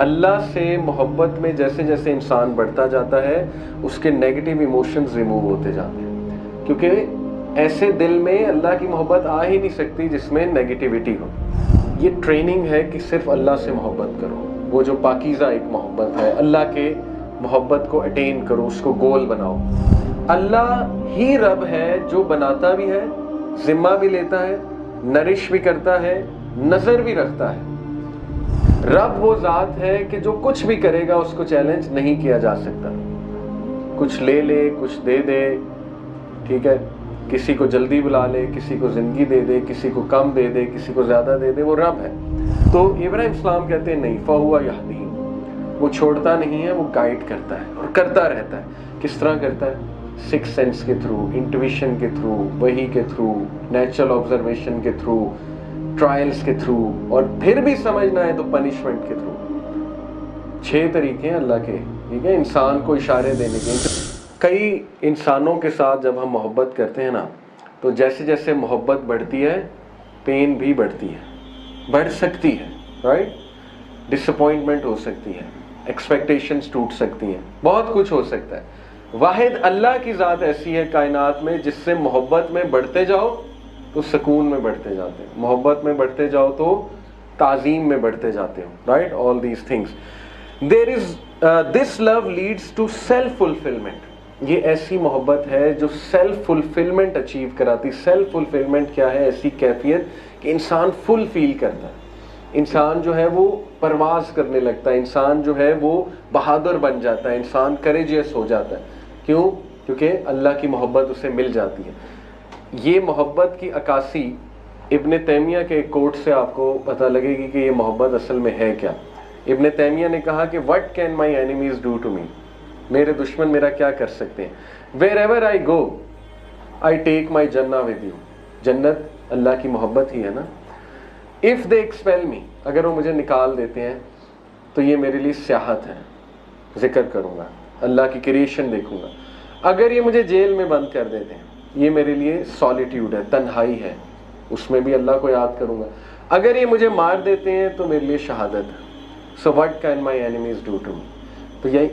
اللہ سے محبت میں جیسے جیسے انسان بڑھتا جاتا ہے اس کے نیگیٹو ایموشنز ریموو ہوتے جاتے ہیں، کیونکہ ایسے دل میں اللہ کی محبت آ ہی نہیں سکتی جس میں نیگیٹیوٹی ہو۔ یہ ٹریننگ ہے کہ صرف اللہ سے محبت کرو، وہ جو پاکیزہ ایک محبت ہے، اللہ کے محبت کو اٹین کرو، اس کو گول بناؤ۔ اللہ ہی رب ہے جو بناتا بھی ہے، ذمہ بھی لیتا ہے، نرش بھی کرتا ہے، نظر بھی رکھتا ہے۔ رب وہ ذات ہے کہ جو کچھ بھی کرے گا اس کو چیلنج نہیں کیا جا سکتا، کچھ لے لے کچھ دے دے، ٹھیک ہے، کسی کو جلدی بلا لے، کسی کو زندگی دے دے، کسی کو کم دے دے، کسی کو زیادہ دے دے، وہ رب ہے۔ تو ابراہیم السلام کہتے ہیں نہیں، فَهُوَ يَهْدِينِ، وہ چھوڑتا نہیں ہے، وہ گائیڈ کرتا ہے اور کرتا رہتا ہے۔ کس طرح کرتا ہے؟ سکس سینس کے تھرو، انٹویشن کے تھرو، وحی کے تھرو، نیچرل آبزرویشن کے تھرو، ٹرائلز کے تھرو، اور پھر بھی سمجھنا ہے تو پنشمنٹ کے تھرو۔ 6 طریقے ہیں اللہ کے، ٹھیک ہے، انسان کو اشارے دینے کے۔ کئی انسانوں کے ساتھ جب ہم محبت کرتے ہیں نا، تو جیسے جیسے محبت بڑھتی ہے پین بھی بڑھتی ہے، بڑھ سکتی ہے، رائٹ، ڈس اپوائنٹمنٹ ہو سکتی ہے، ایکسپیکٹیشنز ٹوٹ سکتی ہیں، بہت کچھ ہو سکتا ہے۔ واحد اللہ کی ذات ایسی ہے کائنات میں جس سے محبت میں بڑھتے جاؤ تو سکون میں بڑھتے جاتے ہیں، محبت میں بڑھتے جاؤ تو تعظیم میں بڑھتے جاتے ہو، right, all these things. There is this love leads to self fulfilment, یہ ایسی محبت ہے جو سیلف فلفلمنٹ اچیو کراتی۔ سیلف فلفلمنٹ کیا ہے؟ ایسی کیفیت کہ انسان فل فیل کرتا ہے، انسان جو ہے وہ پرواز کرنے لگتا ہے، انسان جو ہے وہ بہادر بن جاتا ہے، انسان کریجیس ہو جاتا ہے۔ کیوں؟ کیونکہ اللہ کی محبت اسے مل جاتی ہے۔ یہ محبت کی عکاسی ابن تیمیہ کے ایک کوٹ سے آپ کو پتہ لگے گی کہ یہ محبت اصل میں ہے کیا۔ ابن تیمیہ نے کہا کہ what can my enemies do to me، میرے دشمن میرا کیا کر سکتے ہیں۔ wherever I go I take my jannah with you، جنت اللہ کی محبت ہی ہے نا۔ if they expel me، اگر وہ مجھے نکال دیتے ہیں تو یہ میرے لیے سیاحت ہے، ذکر کروں گا، اللہ کی کریشن دیکھوں گا۔ اگر یہ مجھے جیل میں بند کر دیتے ہیں، یہ میرے لیے سالیٹیوڈ ہے، تنہائی ہے، اس میں بھی اللہ کو یاد کروں گا۔ اگر یہ مجھے مار دیتے ہیں تو میرے لیے شہادت ہے۔ So what can my enemies do to me, تو یہ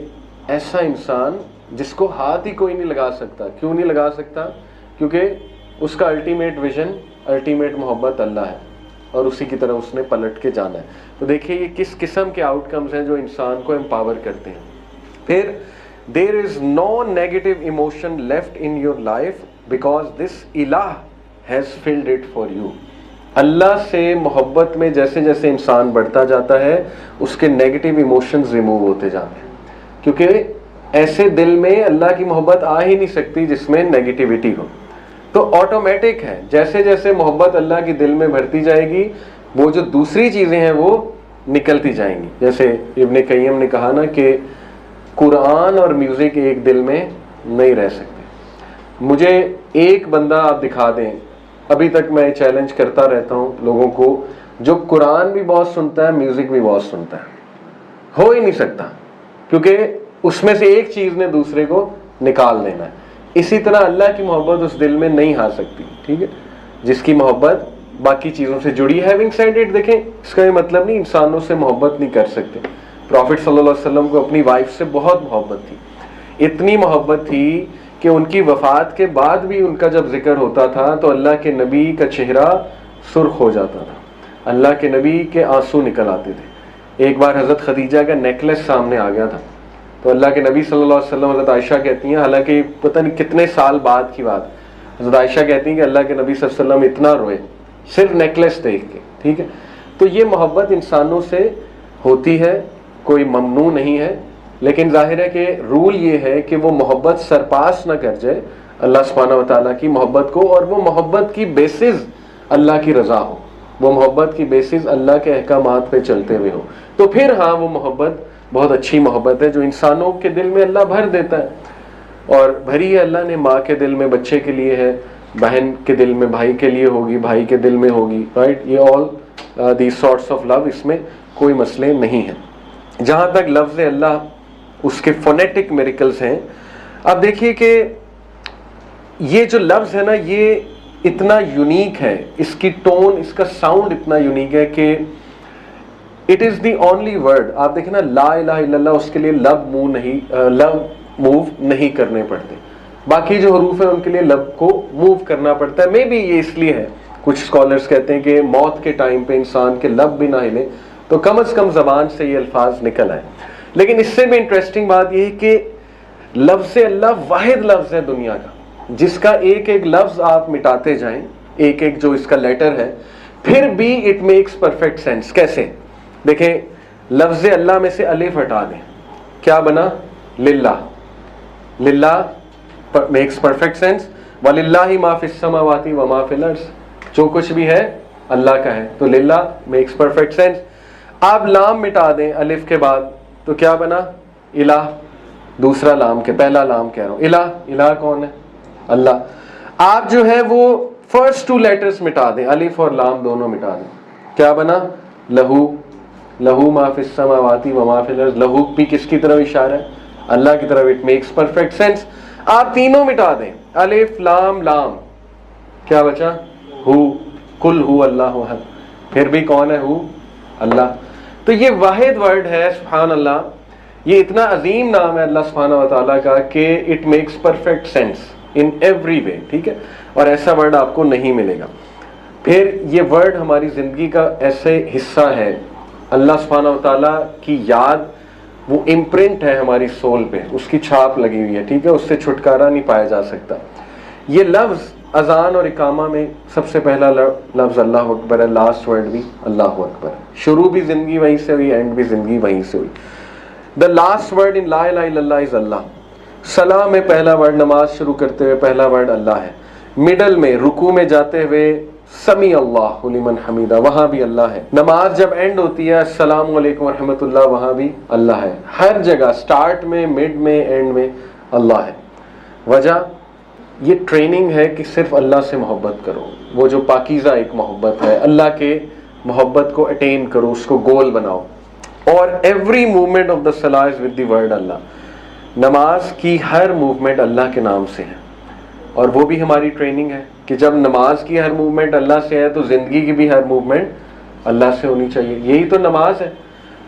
ایسا انسان جس کو ہاتھ ہی کوئی نہیں لگا سکتا۔ کیوں نہیں لگا سکتا؟ کیونکہ اس کا الٹیمیٹ ویژن، الٹیمیٹ محبت اللہ ہے، اور اسی کی طرح اس نے پلٹ کے جانا ہے۔ تو دیکھیے یہ کس قسم کے آؤٹ کمز ہیں جو انسان کو امپاور کرتے ہیں۔ پھر there is no negative emotion left in your life because this الہ has filled it for you۔ اللہ سے محبت میں جیسے جیسے انسان بڑھتا جاتا ہے اس کے نیگیٹو ایموشنز ریموو ہوتے جاتے ہیں، کیونکہ ایسے دل میں اللہ کی محبت آ ہی نہیں سکتی جس میں نیگیٹیوٹی ہو۔ تو آٹومیٹک ہے، جیسے جیسے محبت اللہ کی دل میں بڑھتی جائے گی وہ جو دوسری چیزیں ہیں وہ نکلتی جائیں گی۔ جیسے ابن قیم نے کہا نا کہ قرآن اور میوزک ایک دل میں نہیں رہ سکتے۔ مجھے ایک بندہ آپ دکھا دیں، ابھی تک میں چیلنج کرتا رہتا ہوں لوگوں کو، جو قرآن بھی بہت سنتا ہے میوزک بھی بہت سنتا ہے، ہو ہی نہیں سکتا، کیونکہ اس میں سے ایک چیز نے دوسرے کو نکال دینا ہے۔ اسی طرح اللہ کی محبت اس دل میں نہیں آ سکتی، ٹھیک ہے، جس کی محبت باقی چیزوں سے جڑی ہے۔ ہیونگ سیڈ اٹ، دیکھیں اس کا یہ مطلب نہیں انسانوں سے محبت نہیں کر سکتے۔ پروفٹ صلی اللہ علیہ وسلم کو اپنی وائف سے بہت محبت تھی، اتنی محبت تھی کہ ان کی وفات کے بعد بھی ان کا جب ذکر ہوتا تھا تو اللہ کے نبی کا چہرہ سرخ ہو جاتا تھا، اللہ کے نبی کے آنسو نکل آتے تھے۔ ایک بار حضرت خدیجہ کا نیکلس سامنے آ گیا تھا تو اللہ کے نبی صلی اللہ علیہ وسلم، حضرت عائشہ کہتی ہیں، حالانکہ پتہ نہیں کتنے سال بعد کی بات، حضرت عائشہ کہتی ہیں کہ اللہ کے نبی صلی اللہ علیہ وسلم اتنا روئے صرف نیکلس دیکھ کے، ٹھیک ہے۔ تو یہ محبت انسانوں سے ہوتی ہے، کوئی ممنوع نہیں ہے، لیکن ظاہر ہے کہ رول یہ ہے کہ وہ محبت سرپاس نہ کر جائے اللہ سبحانہ و تعالیٰ کی محبت کو، اور وہ محبت کی بیسز اللہ کی رضا ہو، وہ محبت کی بیسز اللہ کے احکامات پہ چلتے ہوئے ہو، تو پھر ہاں وہ محبت بہت اچھی محبت ہے جو انسانوں کے دل میں اللہ بھر دیتا ہے۔ اور بھری ہے اللہ نے، ماں کے دل میں بچے کے لیے ہے، بہن کے دل میں بھائی کے لیے ہوگی، بھائی کے دل میں ہوگی، رائٹ، یہ all these sorts of love, اس میں کوئی مسئلے نہیں ہیں۔ جہاں تک لفظ اللہ اس کے فونیٹک میریکلز ہیں، اب دیکھیے کہ یہ جو لفظ ہے نا یہ اتنا یونیک ہے، اس کی ٹون، اس کا ساؤنڈ اتنا یونیک ہے کہ it is the only word. آپ دیکھیں نا لا الہ الا اللہ, اس کے لیے لب موو نہیں کرنے پڑتے. باقی جو حروف ہیں ان کے لیے لب کو موو کرنا پڑتا ہے. مے بی یہ اس لیے ہے, کچھ اسکالرس کہتے ہیں کہ موت کے ٹائم پہ انسان کے لب بھی نہ ہلیں تو کم از کم زبان سے یہ الفاظ نکل آئے. لیکن اس سے بھی انٹرسٹنگ بات یہ ہے کہ لفظ اللہ واحد لفظ ہے دنیا کا جس کا ایک ایک لفظ آپ مٹاتے جائیں, ایک ایک جو اس کا لیٹر ہے, پھر بھی اٹ میکس پرفیکٹ سینس. کیسے؟ دیکھیں, لفظ اللہ میں سے الف ہٹا دیں, کیا بنا؟ للہ. للہ میکس پرفیکٹ سینس. وَلِلَّهِ مَا فِي السَّمَاوَاتِ وَمَا فِي الْأَرْضِ, جو کچھ بھی ہے اللہ کا ہے, تو للہ میکس پرفیکٹ سینس. آپ لام مٹا دیں الف کے بعد تو کیا بنا؟ الہ. دوسرا لام کے, پہلا لام کہہ رہا ہوں, الہ. الہ کون ہے؟ اللہ. آپ جو ہے وہ فرسٹ ٹو لیٹرز مٹا دیں, الف اور لام دونوں مٹا دیں, کیا بنا؟ لہو. لہو ما فی السماوات وما فی الارض. لہو بھی کس کی طرف اشارہ ہے؟ اللہ کی طرف. It makes perfect sense. آپ تینوں مٹا دیں, الف لام لام, کیا بچا؟ ہو. کل ہو اللہ احد. پھر بھی کون ہے؟ ہو, اللہ. تو یہ واحد ورڈ ہے, سبحان اللہ. یہ اتنا عظیم نام ہے اللہ سبحانہ و تعالیٰ کا کہ it makes perfect sense in every way. ٹھیک ہے, اور ایسا ورڈ آپ کو نہیں ملے گا. پھر یہ ورڈ ہماری زندگی کا ایسے حصہ ہے, اللہ سبحانہ و تعالیٰ کی یاد وہ امپرنٹ ہے ہماری سول پہ, اس کی چھاپ لگی ہوئی ہے. ٹھیک ہے, اس سے چھٹکارا نہیں پایا جا سکتا. یہ لفظ اذان اور اقامہ میں سب سے پہلا لفظ اللہ اکبر ہے, لاسٹ ورڈ بھی اللہ اکبر. شروع بھی زندگی وہیں سے ہوئی, اینڈ بھی زندگی وہیں سے ہوئی. دا لاسٹ ورڈ ان لا الہ الا اللہ از اللہ. صلاح میں پہلا ورڈ, نماز شروع کرتے ہوئے پہلا ورڈ اللہ ہے. مڈل میں رکوع میں جاتے ہوئے سمیع اللہ لمن حمیدہ, وہاں بھی اللہ ہے. نماز جب اینڈ ہوتی ہے السلام علیکم ورحمۃ اللہ, وہاں بھی اللہ ہے. ہر جگہ سٹارٹ میں, مڈ میں, اینڈ میں اللہ ہے. وجہ یہ ٹریننگ ہے کہ صرف اللہ سے محبت کرو, وہ جو پاکیزہ ایک محبت ہے, اللہ کے محبت کو اٹین کرو, اس کو گول بناؤ. اور ایوری موومنٹ آف دا صلاح از ود دی ورڈ اللہ. نماز کی ہر موومنٹ اللہ کے نام سے ہے, اور وہ بھی ہماری ٹریننگ ہے کہ جب نماز کی ہر موومنٹ اللہ سے ہے تو زندگی کی بھی ہر موومنٹ اللہ سے ہونی چاہیے. یہی تو نماز ہے.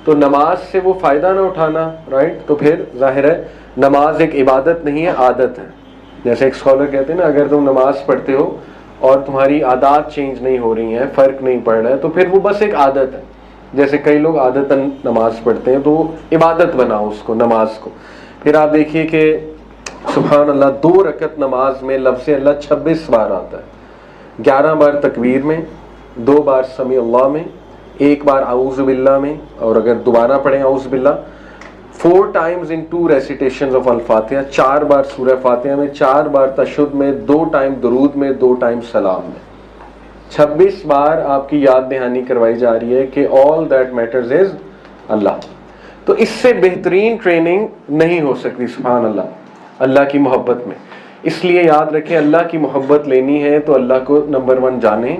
تو نماز سے وہ فائدہ نہ اٹھانا, رائٹ, تو پھر ظاہر ہے نماز ایک عبادت نہیں ہے, عادت ہے. جیسے ایک اسکالر کہتے ہیں نا, اگر تم نماز پڑھتے ہو اور تمہاری عادات چینج نہیں ہو رہی ہیں, فرق نہیں پڑ رہا ہے, تو پھر وہ بس ایک عادت ہے. جیسے کئی لوگ عادتاً نماز پڑھتے ہیں تو وہ عبادت بناؤ اس کو, نماز کو. پھر آپ دیکھیے کہ سبحان اللہ 2 رکعت نماز میں لفظ اللہ 26 بار آتا ہے. 11 بار تکبیر میں, 2 بار سمیع اللہ میں, 1 بار اعوذ باللہ میں, اور اگر دوبارہ پڑھیں اعوذ باللہ 4 times in 2 recitations of الفاتحہ, 4 بار سورہ فاتحہ میں, 4 بار تشہد میں, 2 ٹائم درود میں, 2 ٹائم سلام میں. 26 بار آپ کی یاد دہانی کروائی جا رہی ہے کہ all that matters is اللہ. تو اس سے بہترین ٹریننگ نہیں ہو سکتی سبحان اللہ, اللہ کی محبت میں. اس لیے یاد رکھیں, اللہ کی محبت لینی ہے تو اللہ کو نمبر 1 جانیں,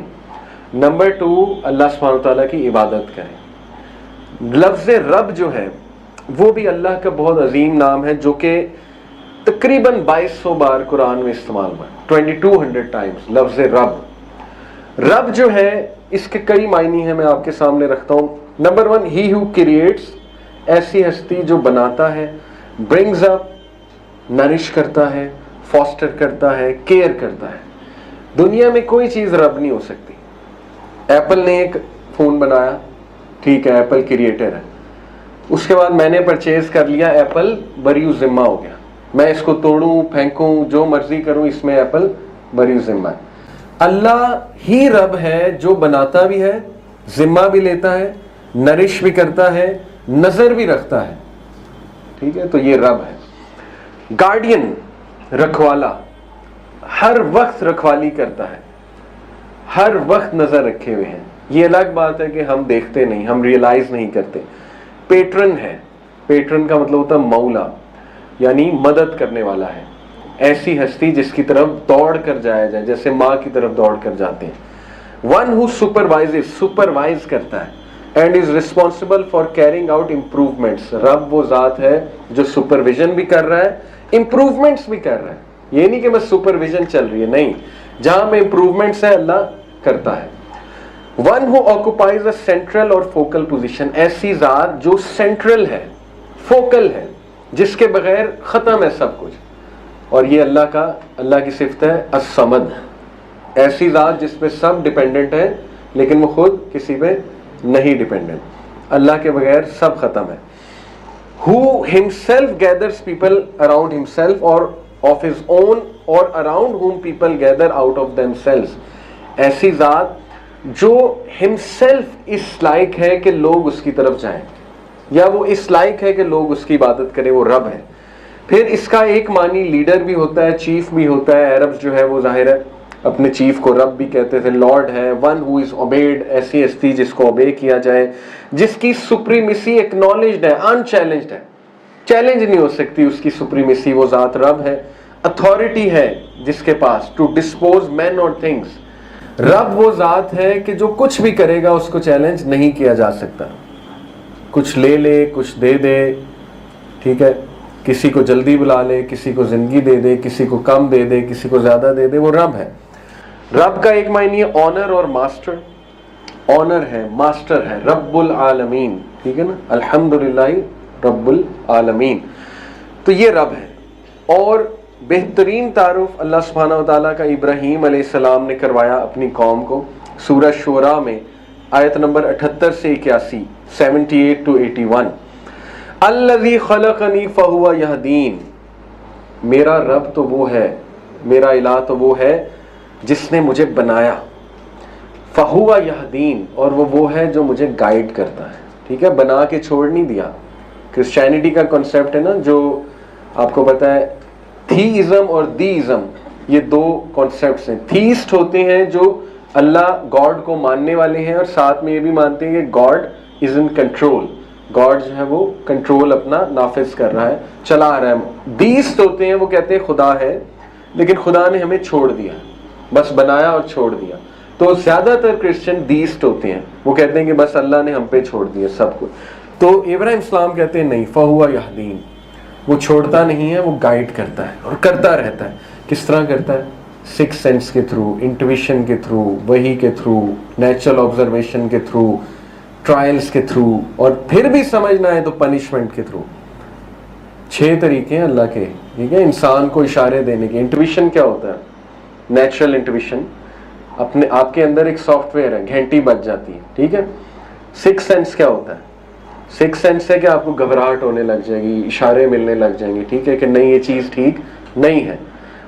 نمبر 2 اللہ سبحانہ وتعالیٰ کی عبادت کریں. لفظ رب جو ہے وہ بھی اللہ کا بہت عظیم نام ہے, جو کہ تقریباً 2200 بار قرآن میں استعمال ہوا, 2200 times لفظ رب. رب جو ہے اس کے کئی معنی ہیں, میں آپ کے سامنے رکھتا ہوں. نمبر 1, ہی ہو کریٹس, ایسی ہستی جو بناتا ہے, برنگز اپ, نرش کرتا ہے, فاسٹر کرتا ہے, کیئر کرتا ہے. دنیا میں کوئی چیز رب نہیں ہو سکتی. ایپل نے ایک فون بنایا, ٹھیک ہے, ایپل کریٹر ہے. اس کے بعد میں نے پرچیز کر لیا, ایپل بری ذمہ ہو گیا. میں اس کو توڑوں, پھینکوں, جو مرضی کروں, اس میں ایپل بری ذمہ ہے. اللہ ہی رب ہے جو بناتا بھی ہے, ذمہ بھی لیتا ہے, نرش بھی کرتا ہے, نظر بھی رکھتا ہے. ٹھیک ہے, تو یہ رب ہے. گارڈین, رکھوالا, ہر وقت رکھوالی کرتا ہے, ہر وقت نظر رکھے ہوئے ہیں. یہ الگ بات ہے کہ ہم دیکھتے نہیں, ہم ریئلائز نہیں کرتے. پیٹرن ہے, پیٹرن کا مطلب ہوتا ہے مولا, یعنی مدد کرنے والا ہے. ایسی ہستی جس کی طرف دوڑ کر جایا جائے, جیسے ماں کی طرف دوڑ کر جاتے ہیں. ون ہو سپروائزز, سپروائز کرتا ہے, and is responsible for carrying out improvements. رب وہ ذات ہے جو سپرویژن بھی کر رہا ہے, امپروومنٹس بھی کر رہا ہے. یہ نہیں کہ بس سپرویژن چل رہی ہے, نہیں, جہاں میں امپروومنٹس ہے اللہ کرتا ہے. One who occupies a central اور فوکل پوزیشن، ایسی ذات جو سینٹرل ہے، فوکل ہے، جس کے بغیر ختم ہے سب کچھ. اور یہ اللہ کی صفت ہے الصمد، ایسی ذات جس پہ سب ڈیپینڈنٹ ہے لیکن وہ خود کسی پہ نہیں ڈیپینڈنٹ، اللہ کے بغیر سب ختم ہے. who himself gathers people around himself or of his own or around whom people gather out of themselves. ایسی ذات جو himself اس لائق ہے کہ لوگ اس کی طرف جائیں، یا وہ اس لائق ہے کہ لوگ اس کی عبادت کریں، وہ رب ہے. پھر اس کا ایک معنی لیڈر بھی ہوتا ہے، چیف بھی ہوتا ہے. عرب جو ہے وہ ظاہر ہے اپنے چیف کو رب بھی کہتے تھے، لارڈ ہے. ون ہو از اوبیڈ، ایسی ہستی جس کو اوبے کیا جائے، جس کی سپریمیسی ایکنالجڈ ہے، انچیلنجڈ ہے، چیلنج نہیں ہو سکتی اس کی سپریمیسی. وہ ذات رب ہے. اتھارٹی ہے جس کے پاس ٹو ڈسپوز مین اور تھنگس. رب وہ ذات ہے کہ جو کچھ بھی کرے گا اس کو چیلنج نہیں کیا جا سکتا. کچھ لے لے، کچھ دے دے، ٹھیک ہے، کسی کو جلدی بلا لے، کسی کو زندگی دے دے، کسی کو کم دے دے، کسی کو زیادہ دے دے. وہ رب ہے. رب کا ایک معنی ہے آنر اور ماسٹر. آنر ہے، ماسٹر ہے، رب العالمین، ٹھیک ہے نا، الحمدللہ رب العالمین. تو یہ رب ہے. اور بہترین تعارف اللہ سبحانہ و تعالیٰ کا ابراہیم علیہ السلام نے کروایا اپنی قوم کو سورہ شعراء میں آیت نمبر 78 سے 81، 78 to 81. الذی خلقنی فہو یہدین، میرا رب تو وہ ہے، میرا الہ تو وہ ہے جس نے مجھے بنایا. فہو یہدین، اور وہ ہے جو مجھے گائیڈ کرتا ہے. ٹھیک ہے، بنا کے چھوڑ نہیں دیا. کرسچینٹی کا کنسیپٹ ہے نا، جو آپ کو پتا ہے تھیزم اور دیزم، یہ دو کنسیپٹس ہیں. تھیسٹ ہوتے ہیں جو اللہ گاڈ کو ماننے والے ہیں اور ساتھ میں یہ بھی مانتے ہیں کہ God is in control, God جو ہے وہ کنٹرول اپنا نافذ کر رہا ہے، چلا رہا ہے. دیسٹ ہوتے ہیں، وہ کہتے ہیں خدا ہے لیکن خدا نے ہمیں چھوڑ دیا، بس بنایا اور چھوڑ دیا. تو زیادہ تر کرسچن دیسٹ ہوتے ہیں، وہ کہتے ہیں کہ بس اللہ نے ہم پہ چھوڑ دیا سب کچھ. تو ابراہیم اسلام کہتے ہیں نہیں، فہو یہدین، وہ چھوڑتا نہیں ہے، وہ گائیڈ کرتا ہے اور کرتا رہتا ہے. کس طرح کرتا ہے؟ سکس سینس کے تھرو، انٹویشن کے تھرو، وحی کے تھرو، نیچرل آبزرویشن کے تھرو، ٹرائلز کے تھرو، اور پھر بھی سمجھ نہ آئے تو پنشمنٹ کے تھرو. 6 طریقے ہیں اللہ کے، ٹھیک ہے، انسان کو اشارے دینے کے. انٹویشن کیا ہوتا ہے؟ نیچرل انٹویشن، آپ کے اندر ایک سافٹ ویئر ہے، گھنٹی بج جاتی ہے، ٹھیک ہے. سکس سینس کیا ہوتا ہے؟ سکس سینس ہے کہ آپ کو گھبراہٹ ہونے لگ جائے گی، اشارے ملنے لگ جائیں گے، ٹھیک ہے، کہ نہیں یہ چیز ٹھیک نہیں ہے.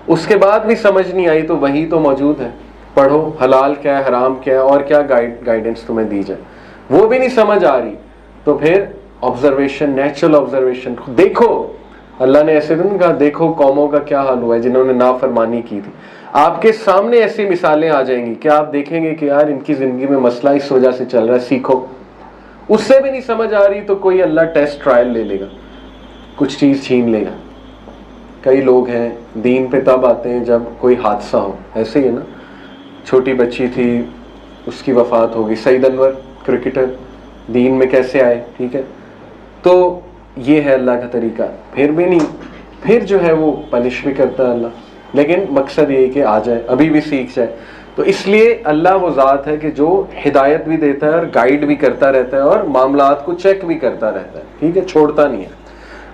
اس کے بعد بھی سمجھ نہیں آئی تو وہی تو موجود ہے، پڑھو حلال کیا ہے، حرام کیا ہے، اور کیا گائیڈنس تمہیں دی جائے. وہ بھی نہیں سمجھ آ رہی تو پھر آبزرویشن، نیچرل آبزرویشن. دیکھو، اللہ نے ایسے تو نہیں کہا دیکھو قوموں کا کیا حال ہوا ہے جنہوں نے نافرمانی کی تھی. آپ کے سامنے ایسی مثالیں آ جائیں گی کہ آپ دیکھیں گے کہ یار ان کی زندگی میں مسئلہ اس وجہ سے چل رہا ہے، سیکھو. اس سے بھی نہیں سمجھ آ رہی تو کوئی اللہ ٹیسٹ ٹرائل لے لے گا، کچھ چیز چھین لے گا. کئی لوگ ہیں دین پہ تب آتے ہیں جب کوئی حادثہ ہو. ایسے ہی ہے نا، چھوٹی بچی تھی، اس کی وفات ہو گئی. سعید انور کرکٹر دین میں کیسے آئے؟ ٹھیک ہے، تو یہ ہے اللہ کا طریقہ. پھر بھی نہیں، پھر جو ہے وہ پنش بھی کرتا ہے اللہ، لیکن مقصد یہ ہے کہ آ جائے، ابھی بھی سیکھ جائے. تو اس لیے اللہ وہ ذات ہے کہ جو ہدایت بھی دیتا ہے اور گائیڈ بھی کرتا رہتا ہے اور معاملات کو چیک بھی کرتا رہتا ہے، ٹھیک ہے، چھوڑتا نہیں ہے.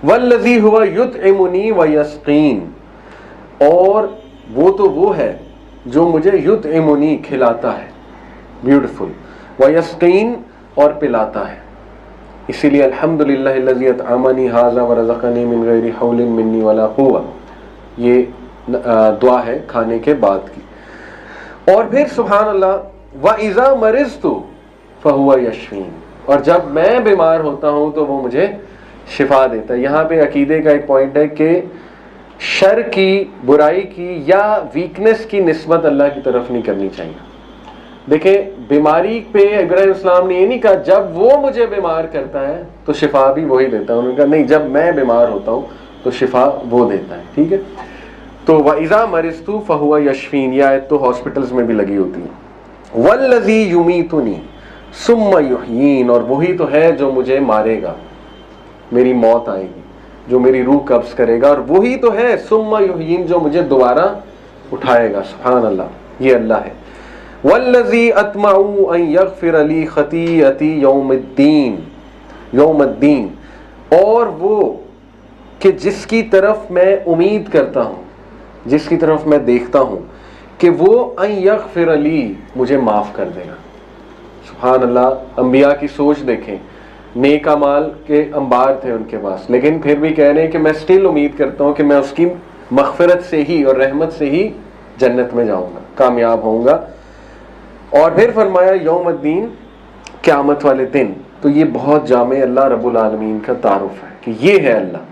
والذی ہوا یطعمنی ویسقین، اور وہ تو وہ ہے جو مجھے یطعمنی کھلاتا ہے، بیوٹیفل، ویسقین اور پلاتا ہے. اسی لیے الحمدللہ الذی اطعمنی ھذا ورزقنی من غیر حول منی ولا قوہ، یہ دعا ہے کھانے کے بعد کی. اور پھر سبحان اللہ، وَإِذَا مَرِضْتُ فَهُوَ يَشْفِينِ، اور جب میں بیمار ہوتا ہوں تو وہ مجھے شفا دیتا ہے. یہاں پہ عقیدے کا ایک پوائنٹ ہے کہ شر کی، برائی کی یا ویکنس کی نسبت اللہ کی طرف نہیں کرنی چاہیے. دیکھیں بیماری پہ ابراہیم السلام نے یہ نہیں کہا جب وہ مجھے بیمار کرتا ہے تو شفا بھی وہی دیتا ہے. انہوں نے کہا نہیں، جب میں بیمار ہوتا ہوں تو شفا وہ دیتا ہے. ٹھیک ہے، تو وَإِذَا مَرِضْتُ فَهُوَ يَشْفِينِ، یہ آیت تو ہاسپٹلز میں بھی لگی ہوتی ہے. وَالَّذِي يُمِيتُنِي ثُمَّ يُحْيِينِ، اور وہی تو ہے جو مجھے مارے گا، میری موت آئے گی، جو میری روح قبض کرے گا، اور وہی تو ہے ثُمَّ يُحْيِينِ جو مجھے دوبارہ اٹھائے گا. سبحان اللہ، یہ اللہ ہے. والذی اطمع ان یغفر لی خطیئتی یوم الدین، اور وہ کہ جس کی طرف میں امید کرتا ہوں، جس کی طرف میں دیکھتا ہوں کہ وہ ان یغفر لی، مجھے معاف کر دے گا۔ سبحان اللہ، انبیاء کی سوچ دیکھیں، نیک اعمال کے انبار تھے ان کے پاس، لیکن پھر بھی کہہ رہے ہیں کہ میں سٹل امید کرتا ہوں کہ میں اس کی مغفرت سے ہی اور رحمت سے ہی جنت میں جاؤں گا، کامیاب ہوں گا۔ اور پھر فرمایا یوم الدین، قیامت والے دن۔ تو یہ بہت جامع اللہ رب العالمین کا تعارف ہے کہ یہ ہے اللہ۔